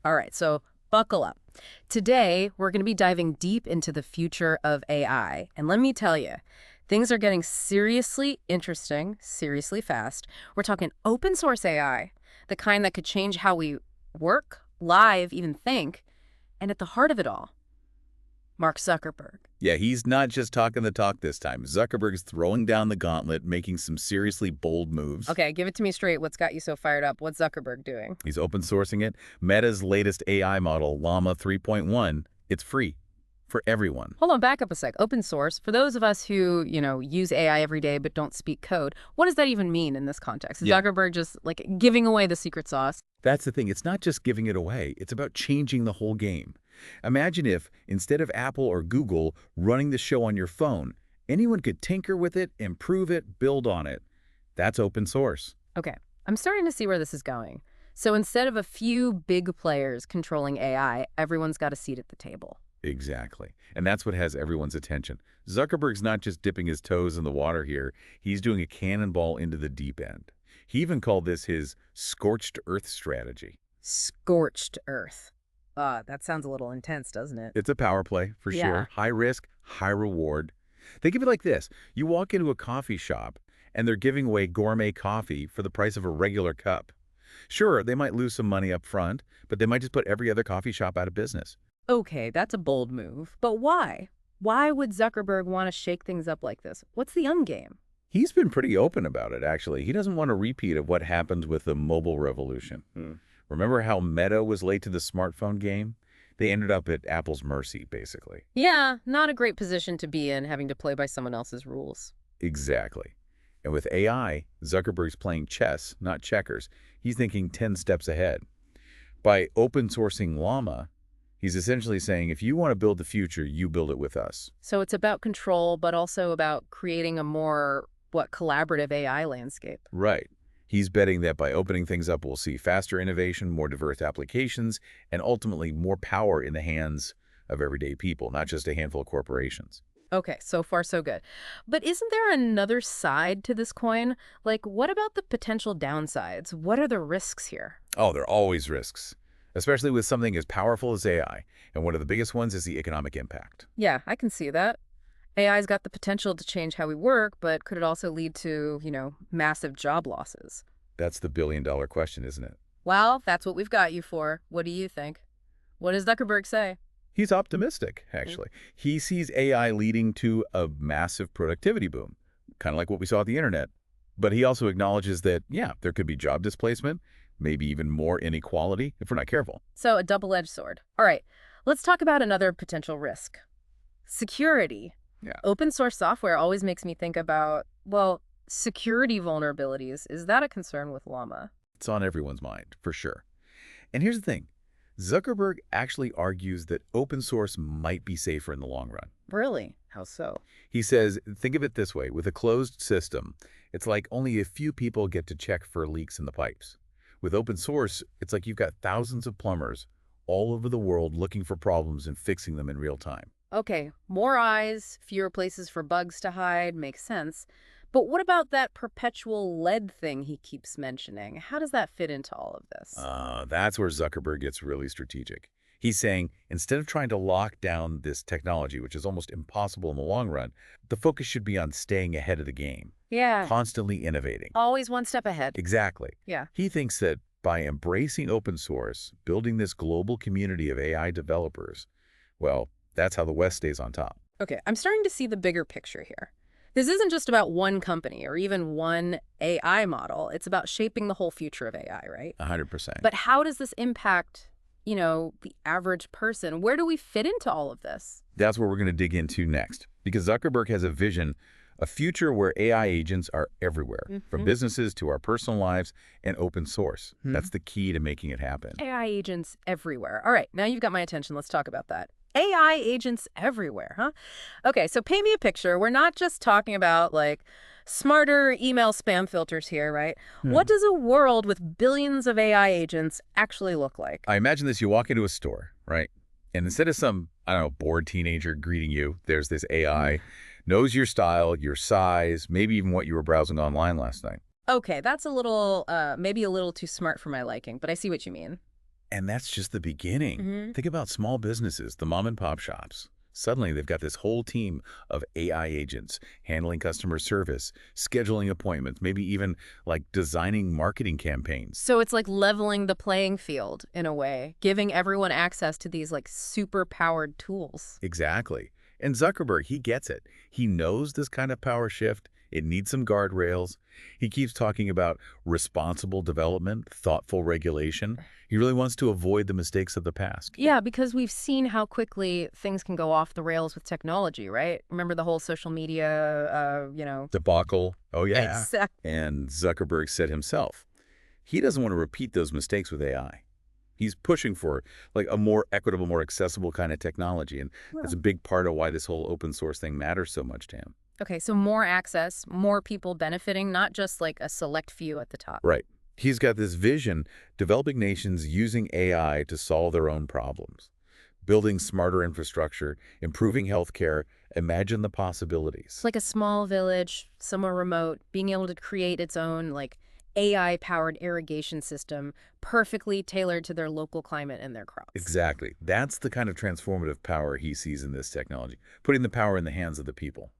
All right, so buckle up. Today, we're going to be diving deep into the future of AI. And let me tell you, things are getting seriously interesting, seriously fast. We're talking open source AI, the kind that could change how we work, live, even think. And at the heart of it all, Mark Zuckerberg. Yeah, he's not just talking the talk this time. Zuckerberg's throwing down the gauntlet, making some seriously bold moves. Okay, give it to me straight. What's got you so fired up? What's Zuckerberg doing? He's open sourcing it. Meta's latest AI model, Llama 3.1, it's free for everyone. Hold on, back up a sec. Open source, for those of us who, use AI every day but don't speak code, what does that even mean in this context? Is Yeah. Zuckerberg just, giving away the secret sauce? That's the thing. It's not just giving it away. It's about changing the whole game. Imagine if, instead of Apple or Google running the show on your phone, anyone could tinker with it, improve it, build on it. That's open source. Okay, I'm starting to see where this is going. So instead of a few big players controlling AI, everyone's got a seat at the table. Exactly. And that's what has everyone's attention. Zuckerberg's not just dipping his toes in the water here. He's doing a cannonball into the deep end. He even called this his scorched earth strategy. Scorched earth. That sounds a little intense, doesn't it? It's a power play, for Yeah. sure. High risk, high reward. Think of it like this. You walk into a coffee shop, and they're giving away gourmet coffee for the price of a regular cup. Sure, they might lose some money up front, but they might just put every other coffee shop out of business. Okay, that's a bold move. But why? Why would Zuckerberg want to shake things up like this? What's the end game? He's been pretty open about it, actually. He doesn't want a repeat of what happened with the mobile revolution. Remember how Meta was late to the smartphone game? They ended up at Apple's mercy, basically. Yeah, not a great position to be in, having to play by someone else's rules. Exactly. And with AI, Zuckerberg's playing chess, not checkers. He's thinking 10 steps ahead. By open sourcing Llama, he's essentially saying, if you want to build the future, you build it with us. So it's about control, but also about creating a more, collaborative AI landscape. Right. He's betting that by opening things up, we'll see faster innovation, more diverse applications, and ultimately more power in the hands of everyday people, not just a handful of corporations. Okay, so far so good. But isn't there another side to this coin? What about the potential downsides? What are the risks here? Oh, there are always risks, especially with something as powerful as AI. And one of the biggest ones is the economic impact. Yeah, I can see that. AI's got the potential to change how we work, but could it also lead to, massive job losses? That's the billion-dollar question, isn't it? Well, that's what we've got you for. What do you think? What does Zuckerberg say? He's optimistic, actually. He sees AI leading to a massive productivity boom, kind of like what we saw at the internet. But he also acknowledges that, yeah, there could be job displacement, maybe even more inequality if we're not careful. So a double-edged sword. All right, let's talk about another potential risk. Security. Yeah. Open source software always makes me think about, security vulnerabilities. Is that a concern with Llama? It's on everyone's mind, for sure. And here's the thing. Zuckerberg actually argues that open source might be safer in the long run. Really? How so? He says, think of it this way. With a closed system, it's like only a few people get to check for leaks in the pipes. With open source, it's like you've got thousands of plumbers all over the world looking for problems and fixing them in real time. Okay, more eyes, fewer places for bugs to hide, makes sense. But what about that perpetual lead thing he keeps mentioning? How does that fit into all of this? That's where Zuckerberg gets really strategic. He's saying, instead of trying to lock down this technology, which is almost impossible in the long run, the focus should be on staying ahead of the game, Yeah, constantly innovating. always one step ahead. Exactly. Yeah. He thinks that by embracing open source, building this global community of AI developers, well, that's how the West stays on top. Okay, I'm starting to see the bigger picture here. This isn't just about one company or even one AI model. It's about shaping the whole future of AI, right? 100%. But how does this impact, the average person? Where do we fit into all of this? That's what we're going to dig into next, because Zuckerberg has a vision, a future where AI agents are everywhere, from businesses to our personal lives and open source. That's the key to making it happen. AI agents everywhere. All right, now you've got my attention. Let's talk about that. AI agents everywhere, huh? Okay, so paint me a picture. We're not just talking about, smarter email spam filters here, right? What does a world with billions of AI agents actually look like? I imagine this, you walk into a store, right? And instead of some, I don't know, bored teenager greeting you, there's this AI, knows your style, your size, maybe even what you were browsing online last night. Okay, that's a little, maybe a little too smart for my liking, but I see what you mean. And that's just the beginning. Hmm. Think about small businesses, the mom and pop shops. Suddenly, they've got this whole team of AI agents handling customer service, scheduling appointments, maybe even like designing marketing campaigns. So it's like leveling the playing field in a way, giving everyone access to these like super powered tools. Exactly. And Zuckerberg, he gets it. He knows this kind of power shift. It needs some guardrails. He keeps talking about responsible development, thoughtful regulation. He really wants to avoid the mistakes of the past. Yeah, because we've seen how quickly things can go off the rails with technology, right? Remember the whole social media, Debacle. Oh, yeah. exact. And Zuckerberg said himself, he doesn't want to repeat those mistakes with AI. He's pushing for like a more equitable, more accessible kind of technology. And that's a big part of why this whole open source thing matters so much to him. Okay, so more access, more people benefiting, not just like a select few at the top. Right. He's got this vision, developing nations using AI to solve their own problems, building smarter infrastructure, improving healthcare. Imagine the It's possibilities. like a small village, somewhere remote, being able to create its own like AI-powered irrigation system perfectly tailored to their local climate and their crops. Exactly. That's the kind of transformative power he sees in this technology, putting the power in the hands of the people.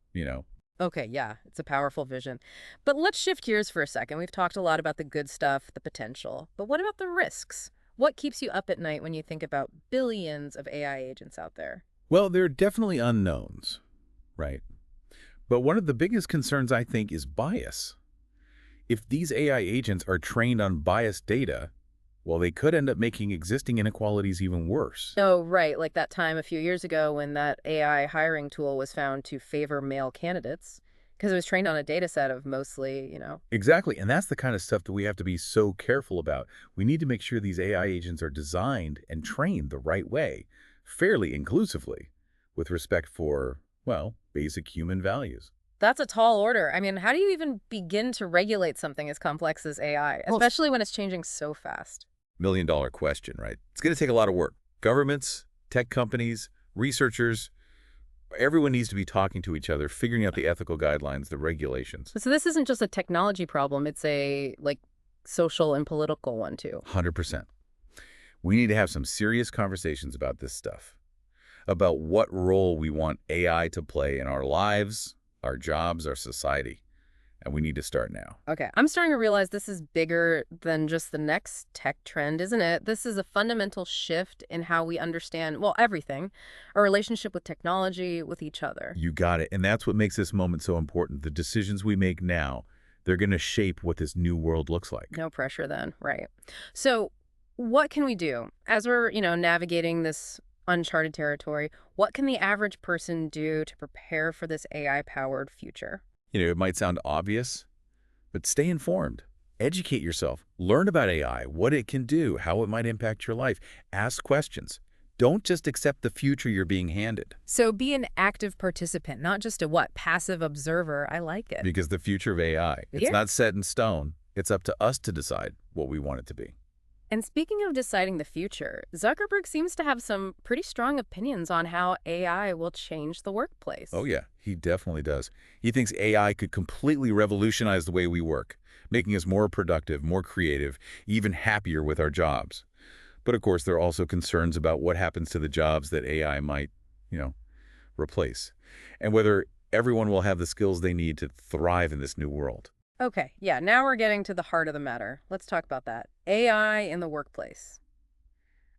Okay, yeah, it's a powerful vision. But let's shift gears for a second. We've talked a lot about the good stuff, the potential. But what about the risks? What keeps you up at night when you think about billions of AI agents out there? Well, there are definitely unknowns, right? But one of the biggest concerns, I think, is bias. If these AI agents are trained on biased data, well, they could end up making existing inequalities even worse. Oh, right, like that time a few years ago when that AI hiring tool was found to favor male candidates because it was trained on a data set of mostly. Exactly, and that's the kind of stuff that we have to be so careful about. We need to make sure these AI agents are designed and trained the right way, fairly inclusively, with respect for, well, basic human values. That's a tall order. I mean, how do you even begin to regulate something as complex as AI, Well, it's especially when it's changing so fast? $1 million question, right? It's going to take a lot of work. Governments, tech companies, researchers, everyone needs to be talking to each other, figuring out the ethical guidelines, the regulations. So this isn't just a technology problem, it's a like social and political one too. 100%. We need to have some serious conversations about this stuff, about what role we want AI to play in our lives, our jobs, our society. And we need to start now. Okay, I'm starting to realize this is bigger than just the next tech trend, isn't it? This is a fundamental shift in how we understand, well, everything, our relationship with technology, with each other. You got it. And that's what makes this moment so important. The decisions we make now, they're going to shape what this new world looks like. No pressure then, right? So, what can we do as we're navigating this uncharted territory? What can the average person do to prepare for this AI-powered future? It might sound obvious, but stay informed. Educate yourself. Learn about AI, what it can do, how it might impact your life. Ask questions. Don't just accept the future you're being handed, So be an active participant, not just a what? Passive observer. I like it. because the future of AI, it's Yeah. not set in stone. It's up to us to decide what we want it to be. And speaking of deciding the future, Zuckerberg seems to have some pretty strong opinions on how AI will change the workplace. Oh, yeah, he definitely does. He thinks AI could completely revolutionize the way we work, making us more productive, more creative, even happier with our jobs. But of course, there are also concerns about what happens to the jobs that AI might, you know, replace, and whether everyone will have the skills they need to thrive in this new world. Okay, yeah, now we're getting to the heart of the matter. Let's talk about that. AI in the workplace.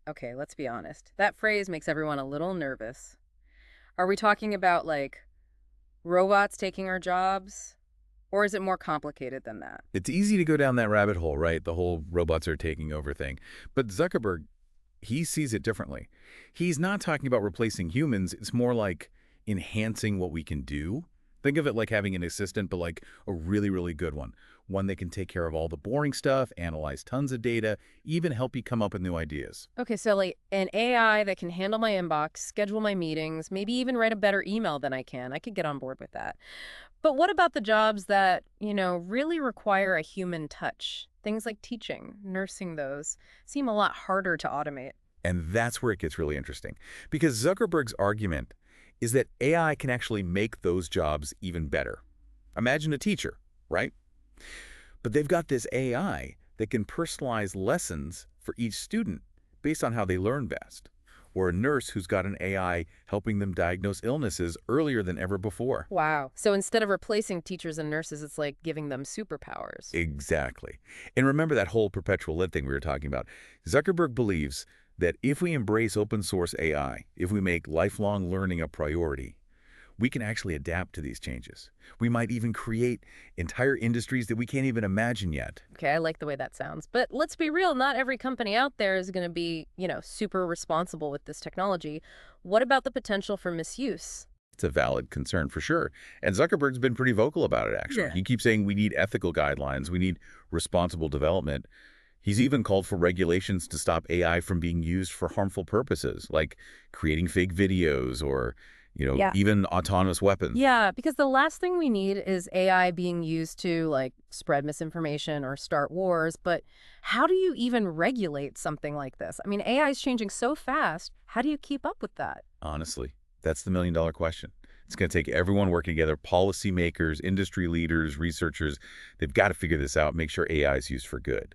Okay, let's be honest. That phrase makes everyone a little nervous. Are we talking about like robots taking our jobs? Or is it more complicated than that? It's easy to go down that rabbit hole, right? The whole robots are taking over thing. But Zuckerberg, he sees it differently. He's not talking about replacing humans. It's more like enhancing what we can do. Think of it like having an assistant, but like a really, really good one. One that can take care of all the boring stuff, analyze tons of data, even help you come up with new ideas. Okay, so like an AI that can handle my inbox, schedule my meetings, maybe even write a better email than I can. I could get on board with that. But what about the jobs that really require a human touch? Things like teaching, nursing those seem a lot harder to automate. And that's where it gets really interesting. Because Zuckerberg's argument is that AI can actually make those jobs even better. Imagine a teacher, right? But they've got this AI that can personalize lessons for each student, based on how they learn best. Or a nurse who's got an AI helping them diagnose illnesses earlier than ever before. Wow. So instead of replacing teachers and nurses, it's like giving them superpowers. Exactly. And remember that whole perpetual ed thing we were talking about. Zuckerberg believes that if we embrace open source AI, if we make lifelong learning a priority, we can actually adapt to these changes. We might even create entire industries that we can't even imagine yet. Okay, I like the way that sounds. But let's be real, not every company out there is going to be, super responsible with this technology. What about the potential for misuse? It's a valid concern for sure. And Zuckerberg's been pretty vocal about it, actually. Yeah. He keeps saying we need ethical guidelines, we need responsible development. He's even called for regulations to stop AI from being used for harmful purposes, like creating fake videos or, Yeah. even autonomous weapons. Yeah, because the last thing we need is AI being used to, like, spread misinformation or start wars. But how do you even regulate something like this? I mean, AI is changing so fast. How do you keep up with that? Honestly, that's the million-dollar question. It's going to take everyone working together, policymakers, industry leaders, researchers. They've got to figure this out, make sure AI is used for good.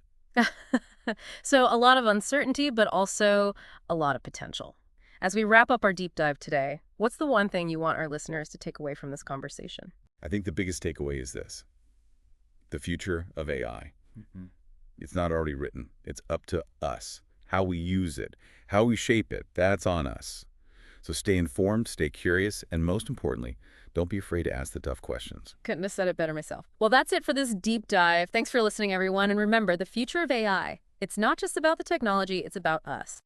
So a lot of uncertainty, but also a lot of potential. As we wrap up our deep dive today, what's the one thing you want our listeners to take away from this conversation? I think the biggest takeaway is this: the future of AI. Mhm. It's not already written. It's up to us. How we use it, how we shape it, that's on us. So stay informed, stay curious, and most importantly, don't be afraid to ask the tough questions. Couldn't have said it better myself. Well, that's it for this deep dive. Thanks for listening, everyone. And remember, the future of AI, it's not just about the technology, it's about us.